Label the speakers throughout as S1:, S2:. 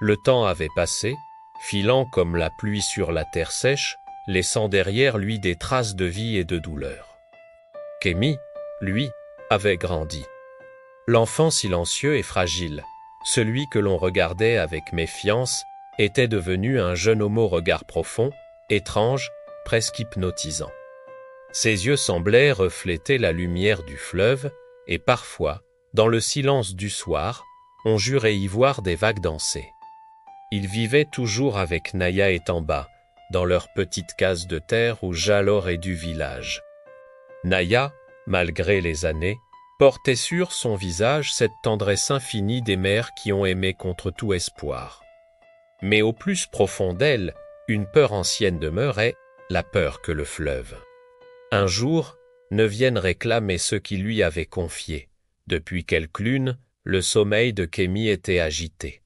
S1: Le temps avait passé, filant comme la pluie sur la terre sèche, laissant derrière lui des traces de vie et de douleur. Kémy, lui, avait grandi. L'enfant silencieux et fragile, celui que l'on regardait avec méfiance, était devenu un jeune homme au regard profond, étrange, presque hypnotisant. Ses yeux semblaient refléter la lumière du fleuve, et parfois, dans le silence du soir, on jurait y voir des vagues danser. Il vivait toujours avec Naya et Tamba, dans leur petite case de terre au jaloré du village. Naya, malgré les années, portait sur son visage cette tendresse infinie des mères qui ont aimé contre tout espoir. Mais au plus profond d'elle, une peur ancienne demeurait, la peur que le fleuve. Un jour, ne vienne réclamer ce qui lui avait confié. Depuis quelque lune, le sommeil de Kémy était agité.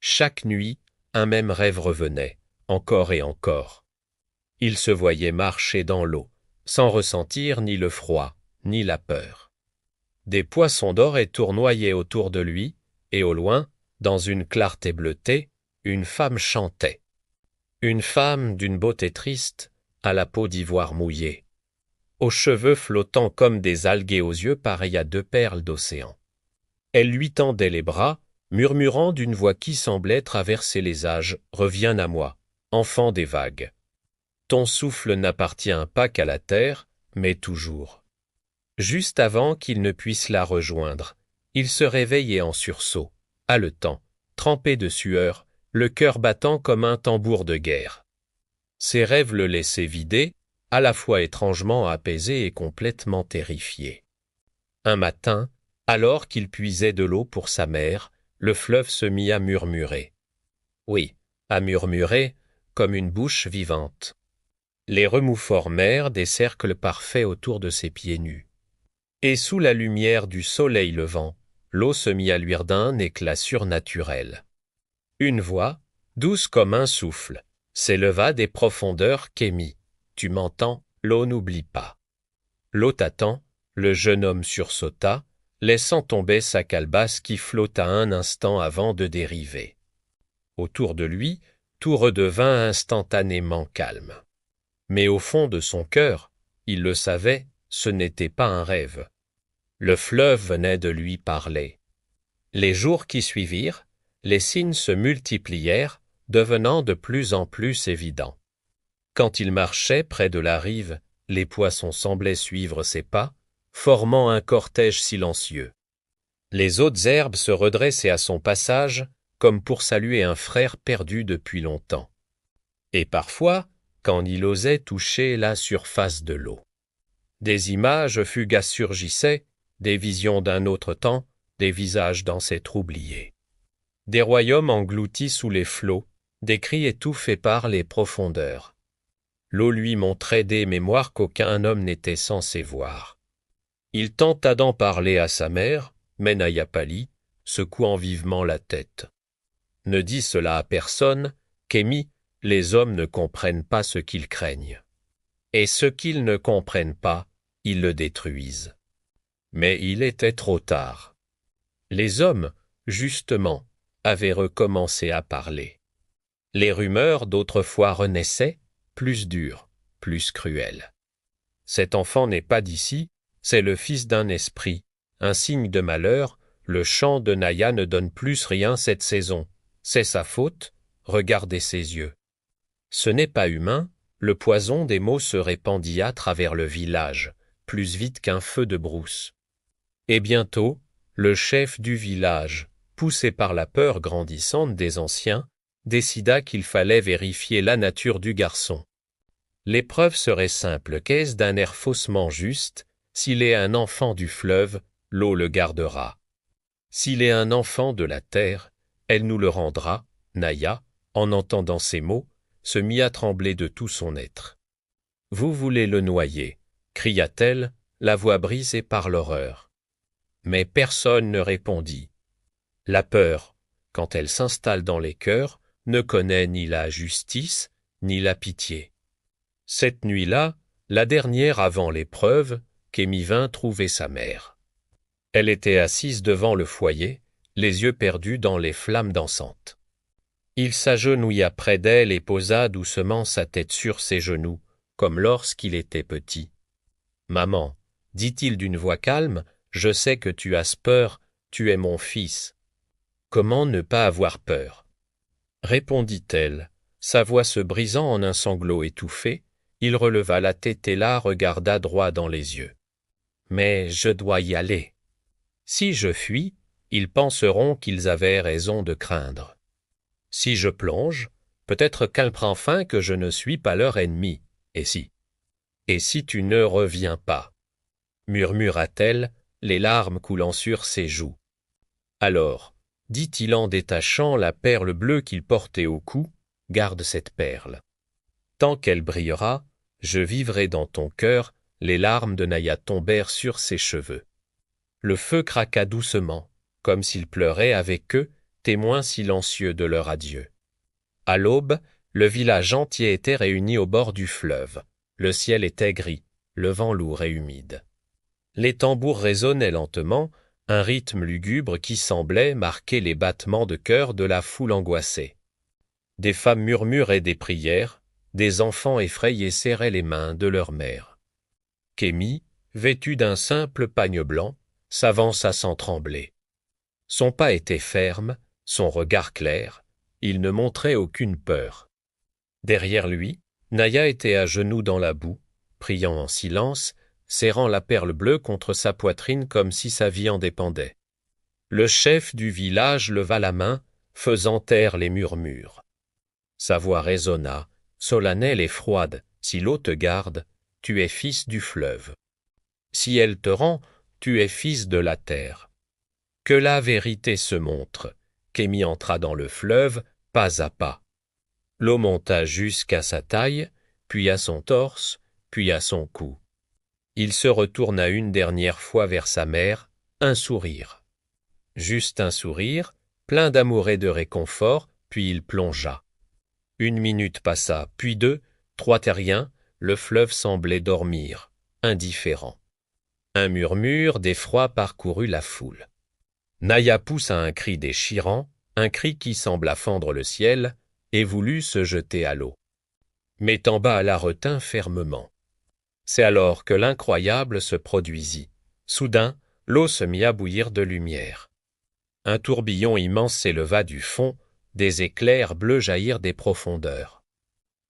S1: Chaque nuit, un même rêve revenait, encore et encore. Il se voyait marcher dans l'eau, sans ressentir ni le froid, ni la peur. Des poissons dorés tournoyaient autour de lui, et au loin, dans une clarté bleutée, une femme chantait. Une femme d'une beauté triste, à la peau d'ivoire mouillée, aux cheveux flottants comme des algues et aux yeux pareils à 2 perles d'océan. Elle lui tendait les bras, murmurant d'une voix qui semblait traverser les âges, « Reviens à moi, enfant des vagues. Ton souffle n'appartient pas qu'à la terre, mais toujours. » Juste avant qu'il ne puisse la rejoindre, il se réveillait en sursaut, haletant, trempé de sueur, le cœur battant comme un tambour de guerre. Ses rêves le laissaient vidé, à la fois étrangement apaisé et complètement terrifié. Un matin, alors qu'il puisait de l'eau pour sa mère, le fleuve se mit à murmurer. Oui, à murmurer, comme une bouche vivante. Les remous formèrent des cercles parfaits autour de ses pieds nus. Et sous la lumière du soleil levant, l'eau se mit à luire d'un éclat surnaturel. Une voix, douce comme un souffle, s'éleva des profondeurs Kémy. Tu m'entends, l'eau n'oublie pas. L'eau t'attend, le jeune homme sursauta, laissant tomber sa calebasse qui flotta un instant avant de dériver. Autour de lui, tout redevint instantanément calme. Mais au fond de son cœur, il le savait, ce n'était pas un rêve. Le fleuve venait de lui parler. Les jours qui suivirent, les signes se multiplièrent, devenant de plus en plus évidents. Quand il marchait près de la rive, les poissons semblaient suivre ses pas, formant un cortège silencieux. Les hautes herbes se redressaient à son passage, comme pour saluer un frère perdu depuis longtemps. Et parfois, quand il osait toucher la surface de l'eau. Des images fugaces surgissaient, des visions d'un autre temps, des visages d'ancêtres oubliés. Des royaumes engloutis sous les flots, des cris étouffés par les profondeurs. L'eau lui montrait des mémoires qu'aucun homme n'était censé voir. Il tenta d'en parler à sa mère, mais Naya pâlit, secouant vivement la tête. Ne dis cela à personne, Kémy, les hommes ne comprennent pas ce qu'ils craignent. Et ce qu'ils ne comprennent pas, ils le détruisent. Mais il était trop tard. Les hommes, justement, avaient recommencé à parler. Les rumeurs d'autrefois renaissaient, plus dures, plus cruelles. Cet enfant n'est pas d'ici, c'est le fils d'un esprit, un signe de malheur, le chant de Naya ne donne plus rien cette saison. C'est sa faute, regardez ses yeux. Ce n'est pas humain, le poison des mots se répandit à travers le village, plus vite qu'un feu de brousse. Et bientôt, le chef du village, poussé par la peur grandissante des anciens, décida qu'il fallait vérifier la nature du garçon. L'épreuve serait simple, qu'est-ce d'un air faussement juste, s'il est un enfant du fleuve, l'eau le gardera. S'il est un enfant de la terre, elle nous le rendra. Naya, en entendant ces mots, se mit à trembler de tout son être. « Vous voulez le noyer » cria-t-elle, la voix brisée par l'horreur. Mais personne ne répondit. La peur, quand elle s'installe dans les cœurs, ne connaît ni la justice, ni la pitié. Cette nuit-là, la dernière avant l'épreuve, Kémy vint trouver sa mère. Elle était assise devant le foyer, les yeux perdus dans les flammes dansantes. Il s'agenouilla près d'elle et posa doucement sa tête sur ses genoux, comme lorsqu'il était petit. « Maman, dit-il d'une voix calme, je sais que tu as peur, tu es mon fils. Comment ne pas avoir peur ?» répondit-elle. Sa voix se brisant en un sanglot étouffé, il releva la tête et la regarda droit dans les yeux. « Mais je dois y aller. Si je fuis, ils penseront qu'ils avaient raison de craindre. Si je plonge, peut-être qu'elle prend fin que je ne suis pas leur ennemi. Et si tu ne reviens pas ?» murmura-t-elle, les larmes coulant sur ses joues. Alors, dit-il en détachant la perle bleue qu'il portait au cou, « Garde cette perle. Tant qu'elle brillera, je vivrai dans ton cœur. » Les larmes de Naya tombèrent sur ses cheveux. Le feu craqua doucement, comme s'il pleurait avec eux, témoin silencieux de leur adieu. À l'aube, le village entier était réuni au bord du fleuve. Le ciel était gris, le vent lourd et humide. Les tambours résonnaient lentement, un rythme lugubre qui semblait marquer les battements de cœur de la foule angoissée. Des femmes murmuraient des prières, des enfants effrayés serraient les mains de leur mère. Kémi, vêtu d'un simple pagne blanc, s'avança sans trembler. Son pas était ferme, son regard clair, il ne montrait aucune peur. Derrière lui, Naya était à genoux dans la boue, priant en silence, serrant la perle bleue contre sa poitrine comme si sa vie en dépendait. Le chef du village leva la main, faisant taire les murmures. Sa voix résonna, solennelle et froide. « Si l'eau te garde, tu es fils du fleuve. Si elle te rend, tu es fils de la terre. » Que la vérité se montre. Kémi entra dans le fleuve, pas à pas. L'eau monta jusqu'à sa taille, puis à son torse, puis à son cou. Il se retourna une dernière fois vers sa mère, un sourire. Juste un sourire, plein d'amour et de réconfort, puis il plongea. 1 minute passa, puis 2, 3 terriens, le fleuve semblait dormir, indifférent. Un murmure d'effroi parcourut la foule. Naya poussa un cri déchirant, un cri qui sembla fendre le ciel, et voulut se jeter à l'eau. Mais Tamba la retint fermement. C'est alors que l'incroyable se produisit. Soudain, l'eau se mit à bouillir de lumière. Un tourbillon immense s'éleva du fond, des éclairs bleus jaillirent des profondeurs.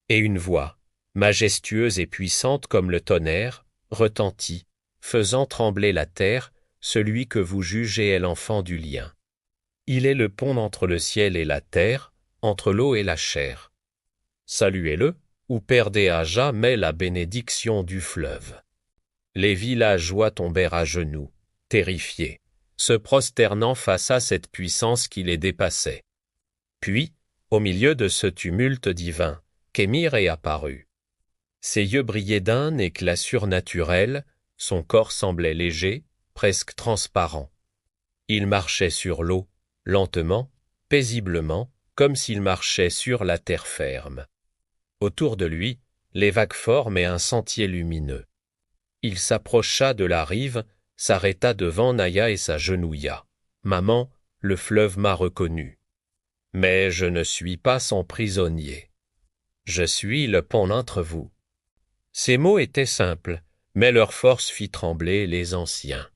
S1: Et une voix, majestueuse et puissante comme le tonnerre, retentit, faisant trembler la terre. Celui que vous jugez est l'enfant du lien. Il est le pont entre le ciel et la terre, entre l'eau et la chair. Saluez-le, ou perdez à jamais la bénédiction du fleuve. » Les villageois tombèrent à genoux, terrifiés, se prosternant face à cette puissance qui les dépassait. Puis, au milieu de ce tumulte divin, Kémi réapparut. Ses yeux brillaient d'un éclat surnaturel, son corps semblait léger, presque transparent. Il marchait sur l'eau, lentement, paisiblement, comme s'il marchait sur la terre ferme. Autour de lui, les vagues formaient un sentier lumineux. Il s'approcha de la rive, s'arrêta devant Naya et s'agenouilla. « Maman, le fleuve m'a reconnu. Mais je ne suis pas son prisonnier. Je suis le pont entre vous. » Ces mots étaient simples, mais leur force fit trembler les anciens.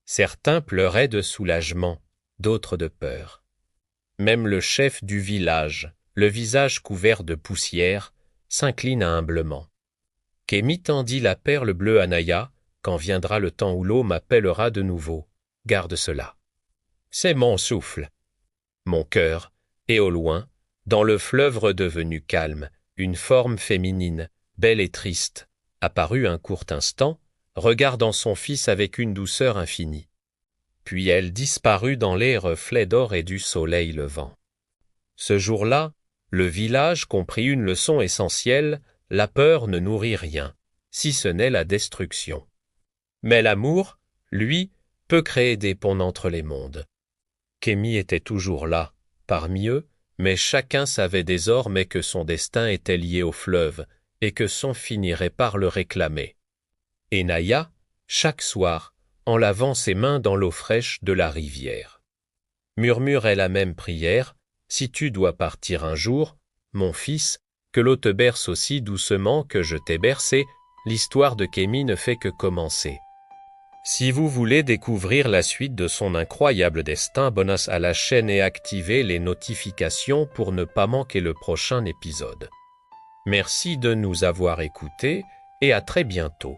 S1: Certains pleuraient de soulagement, d'autres de peur. Même le chef du village, le visage couvert de poussière, s'inclina humblement. Kémi tendit la perle bleue à Naya. « Quand viendra le temps où l'eau m'appellera de nouveau, garde cela. C'est mon souffle, mon cœur, et au loin, dans le fleuve redevenu calme, une forme féminine, belle et triste, apparut un court instant, regardant son fils avec une douceur infinie. Puis elle disparut dans les reflets d'or et du soleil levant. Ce jour-là, le village comprit une leçon essentielle: la peur ne nourrit rien, si ce n'est la destruction. Mais l'amour, lui, peut créer des ponts entre les mondes. Kémi était toujours là, parmi eux, mais chacun savait désormais que son destin était lié au fleuve et que son finirait par le réclamer. Et Naya, chaque soir, en lavant ses mains dans l'eau fraîche de la rivière, murmurait la même prière: si tu dois partir un jour, mon fils, que l'eau te berce aussi doucement que je t'ai bercé, l'histoire de Kémy ne fait que commencer. Si vous voulez découvrir la suite de son incroyable destin, abonnez-vous à la chaîne et activez les notifications pour ne pas manquer le prochain épisode. Merci de nous avoir écoutés et à très bientôt.